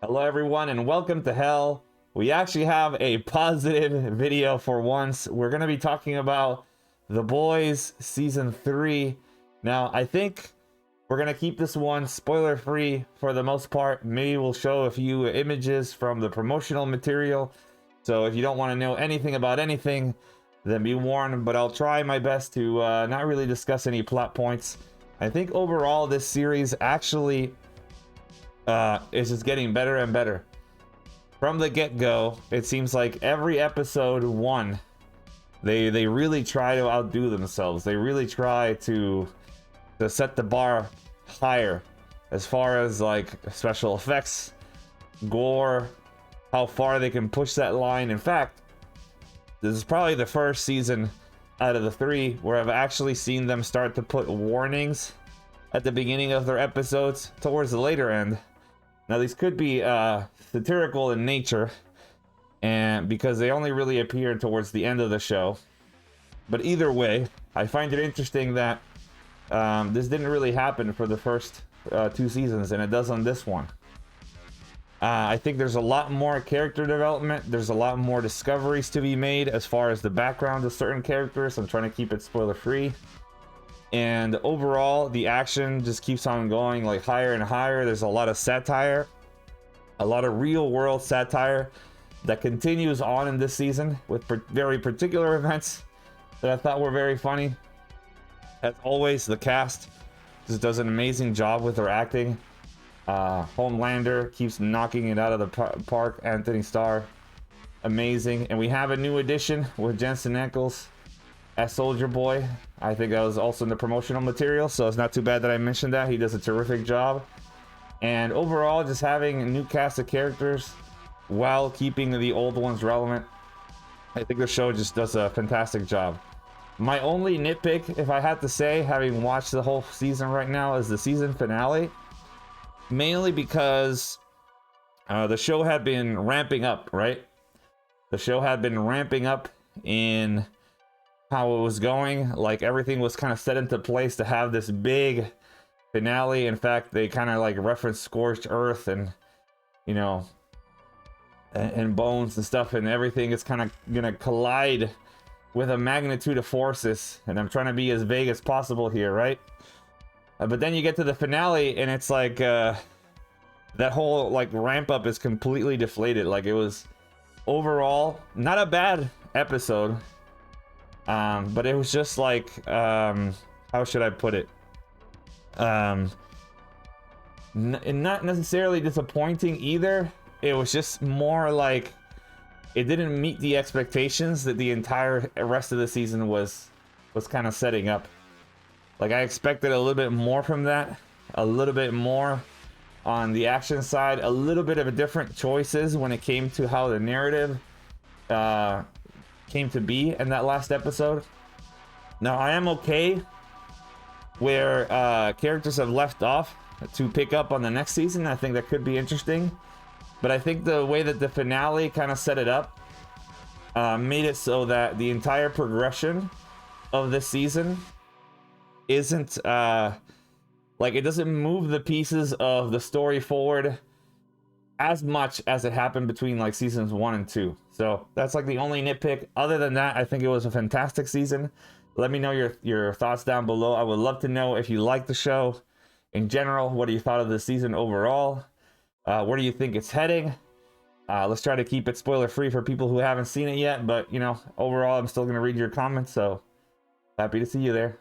Hello everyone and welcome to hell. We actually have a positive video for once. We're going to be talking about The Boys Season 3. Now, I think we're going to keep this one spoiler free for the most part. Maybe we'll show a few images from the promotional material. So if you don't want to know anything about anything, then be warned. But I'll try my best to not really discuss any plot points. I think overall this series actually is just getting better and better. From the get-go, it seems like every episode one, they really try to outdo themselves. They really try to set the bar higher as far as like special effects, gore, how far they can push that line. In fact, this is probably the first season out of the three where I've actually seen them start to put warnings at the beginning of their episodes towards the later end. Now these could be satirical in nature, and because they only really appear towards the end of the show. But either way, I find it interesting that this didn't really happen for the first two seasons, and it does on this one. I think there's a lot more character development. There's a lot more discoveries to be made as far as the background of certain characters. I'm trying to keep it spoiler free. And overall, the action just keeps on going like higher and higher. There's a lot of satire, a lot of real world satire that continues on in this season with very particular events that I thought were very funny. As always, the cast just does an amazing job with their acting. Homelander keeps knocking it out of the park. Anthony Starr, amazing. And we have a new addition with Jensen Ackles as Soldier Boy. I think that was also in the promotional material, so it's not too bad that I mentioned that. He does a terrific job. And overall, just having a new cast of characters while keeping the old ones relevant, I think the show just does a fantastic job. My only nitpick, if I had to say, having watched the whole season right now, is the season finale. Mainly because the show had been ramping up, right? The show had been ramping up in how it was going. Like everything was kind of set into place to have this big finale. In fact, they kind of like referenced Scorched Earth and, you know, and bones and stuff, and everything is kind of gonna collide with a magnitude of forces. And I'm trying to be as vague as possible here, right? But then you get to the finale and it's like that whole like ramp up is completely deflated. Like it was overall not a bad episode, but it was just like how should I put it, not necessarily disappointing either. It was just more like it didn't meet the expectations that the entire rest of the season was kind of setting up. Like I expected a little bit more from that, a little bit more on the action side, a little bit of a different choices when it came to how the narrative came to be in that last episode. Now I am okay where characters have left off to pick up on the next season. I think that could be interesting, but I think the way that the finale kind of set it up made it so that the entire progression of this season isn't like it doesn't move the pieces of the story forward as much as it happened between like seasons 1 and 2. So that's like the only nitpick. Other than that, I think it was a fantastic season. Let me know your thoughts down below. I would love to know if you like the show in general. What do you thought of the season overall? Where do you think it's heading? Let's try to keep it spoiler free for people who haven't seen it yet, but you know, overall I'm still gonna read your comments, so happy to see you there.